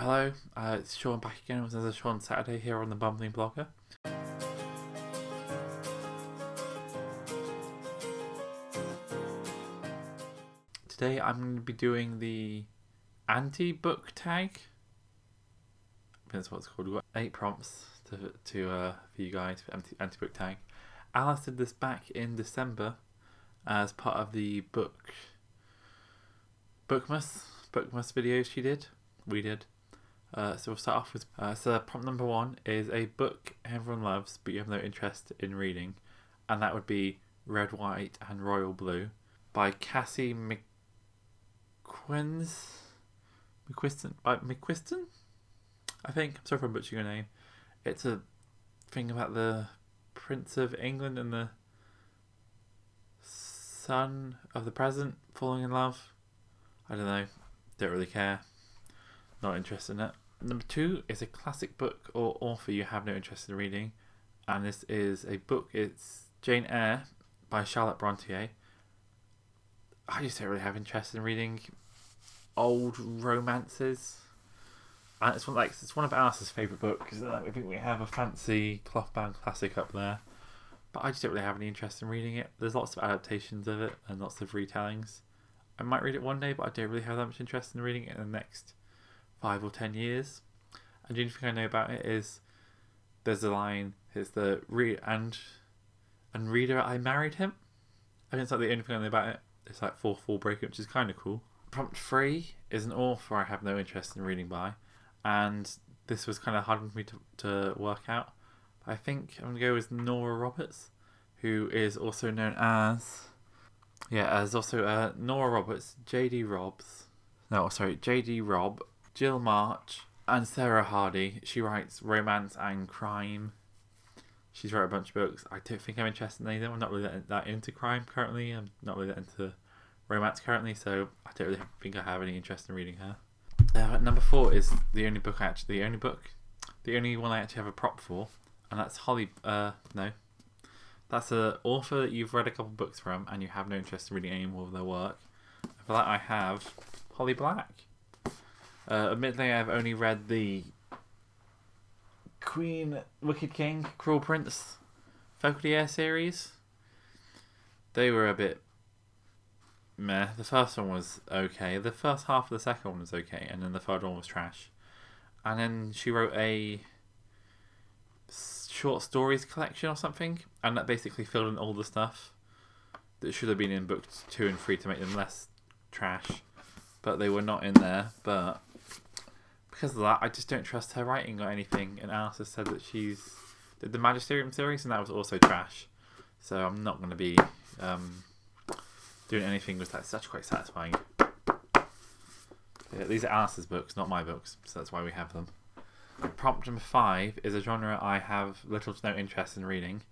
Hello, it's Sean back again with another Sean Saturday here on the Bumbling Blogger. Today I'm going to be doing the anti-book tag. I think that's what it's called. We've got 8 prompts for you guys for anti-book tag. Alice did this back in December as part of the Bookmas videos we did. So we'll start off with so prompt number 1 is a book everyone loves but you have no interest in reading, and that would be Red, White and Royal Blue by Cassie McQuiston, I think. I'm sorry if I'm butchering your name. It's a thing about the Prince of England and the son of the president falling in love. I don't know, don't really care, not interested in it. Number 2 is a classic book or author you have no interest in reading, and this is a book. It's Jane Eyre by Charlotte Brontë. I just don't really have interest in reading old romances, and it's one of Alice's favourite books. I think we have a fancy cloth-bound classic up there, but I just don't really have any interest in reading it. There's lots of adaptations of it and lots of retellings. I might read it one day, but I don't really have that much interest in reading it in the next 5 or 10 years. And the only thing I know about it is there's a line, it's the reader, I married him. I think it's like the only thing I know about it. It's like 4-4 breakup, which is kind of cool. Prompt 3 is an author I have no interest in reading by, and this was kind of hard for me to work out. I think I'm going to go with Nora Roberts, who is also known as Nora Roberts, J.D. Robb, Jill March, and Sarah Hardy. She writes romance and crime. She's wrote a bunch of books. I don't think I'm interested in any of them. I'm not really that into crime currently. I'm not really that into romance currently, so I don't really think I have any interest in reading her. Number 4 is the only one I actually have a prop for, and that's that's an author that you've read a couple books from and you have no interest in reading any more of their work. For that I have Holly Black. Admittedly, I've only read the Queen, Wicked King, Cruel Prince, Fauquier series. They were a bit meh. The first one was okay. The first half of the second one was okay, and then the third one was trash. And then she wrote a short stories collection or something, and that basically filled in all the stuff that should have been in books 2 and 3 to make them less trash, but they were not in there. But because of that, I just don't trust her writing or anything. And Alice has said that she's did the Magisterium series, and that was also trash. So I'm not going to be doing anything with that. It's actually quite satisfying. Yeah, these are Alice's books, not my books, so that's why we have them. Prompt number 5 is a genre I have little to no interest in reading,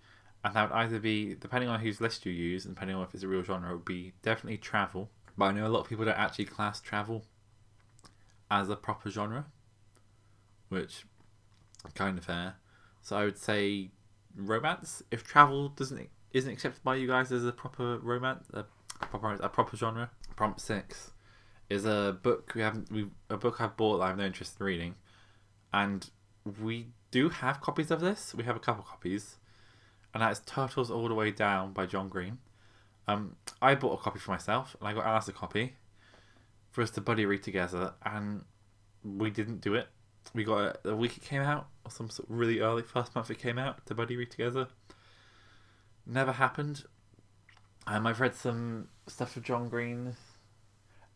and that would either be, depending on whose list you use and depending on if it's a real genre, it would be definitely travel. But I know a lot of people don't actually class travel as a proper genre, which is kind of fair. So I would say romance. If travel isn't accepted by you guys as a proper romance, a proper genre. Prompt 6 is a book I've bought that I have no interest in reading, and we do have copies of this. We have a couple copies, and that is Turtles All the Way Down by John Green. I bought a copy for myself, and I got Alice a copy for us to buddy read together, and we didn't do it. We got it the week it came out, or some sort of really early first month it came out, to buddy read together. Never happened. I've read some stuff of John Green,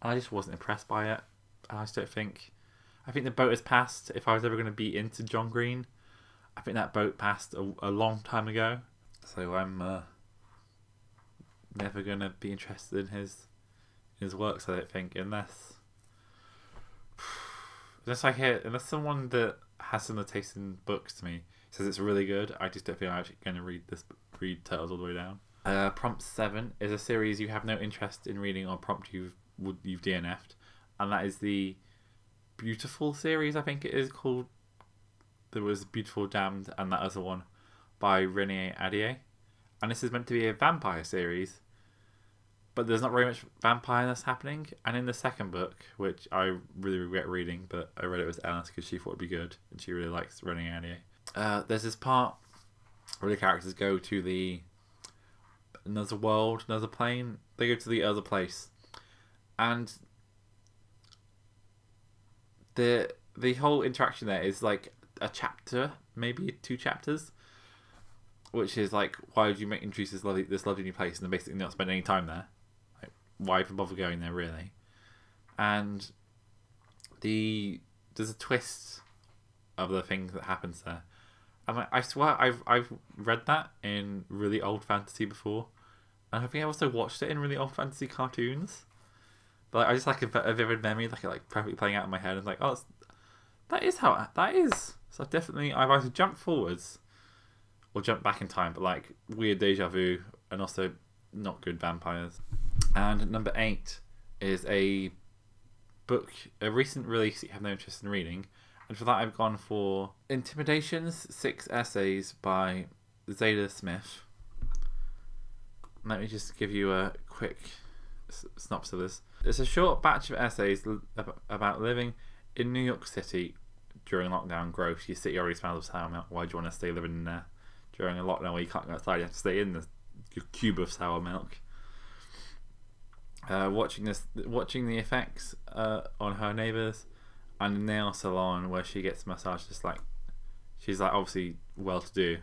and I just wasn't impressed by it. I think the boat has passed. If I was ever going to be into John Green, I think that boat passed a long time ago. So I'm never going to be interested in his works, I don't think, unless someone that has similar taste in books to me says it's really good. I just don't think I'm actually going to read Turtles All the Way Down. Prompt 7 is a series you have no interest in reading, or prompt you've DNF'd, and that is the Beautiful series, I think it is called. There was Beautiful Damned and that other one by Renée Ahdieh, and this is meant to be a vampire series, but there's not very much vampireness happening. And in the second book, which I really regret reading, but I read it with Alice because she thought it'd be good, and she really likes running anime. There's this part where the characters go to another world, another plane. They go to the other place, and the whole interaction there is like a chapter, maybe 2 chapters, which is like, why would you introduce this lovely new place and then basically not spend any time there? Like, why even bother going there, really? And there's a twist of the thing that happens there. And I swear I've read that in really old fantasy before, and I think I also watched it in really old fantasy cartoons. But I just like a vivid memory, like perfectly playing out in my head, and like, oh, that is how that is. So definitely, I've either jumped forwards or jumped back in time, but like weird deja vu, and also not good vampires. And number 8 is a book, a recent release that you have no interest in reading, and for that I've gone for Intimidations: 6 Essays by Zada Smith. Let me just give you a quick synopsis of this. It's a short batch of essays about living in New York City during lockdown. Gross. Your city already smells of sour milk. Why do you want to stay living in there during a lockdown where you can't go outside? You have to stay in your cube of sour milk. Watching the effects on her neighbours, and a nail salon where she gets massaged. Just like she's like obviously well to do.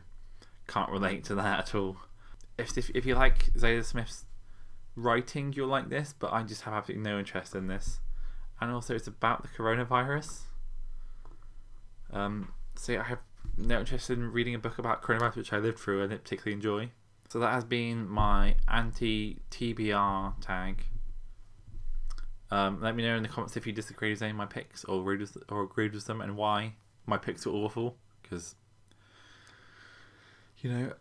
Can't relate to that at all. If you like Zada Smith's writing, you'll like this, but I just have absolutely no interest in this. And also it's about the coronavirus, so I have no interest in reading a book about coronavirus which I lived through and didn't particularly enjoy. So that has been my anti-TBR tag. Let me know in the comments if you disagreed with any of my picks or agreed with them, and why my picks were awful, because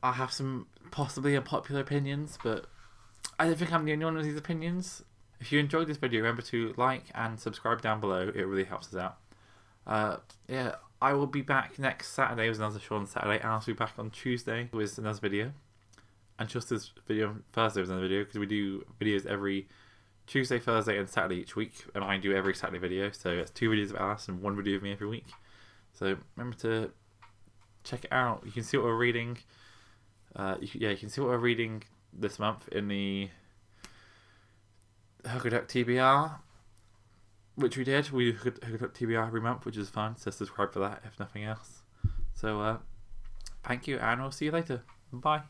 I have some possibly unpopular opinions, but I don't think I'm the only one with these opinions. If you enjoyed this video, remember to like and subscribe down below. It really helps us out. Yeah, I will be back next Saturday with another show on Saturday, and I'll be back on Tuesday with another video. And just this video on Thursday with another video, because we do videos every Tuesday, Thursday, and Saturday each week, and I do every Saturday video. So it's 2 videos of Alice and 1 video of me every week. So remember to check it out. You can see what we're reading. You can see what we're reading this month in the Hookaduck TBR, which we did. We do Hookaduck TBR every month, which is fun, so subscribe for that if nothing else. So thank you, and we'll see you later. Bye.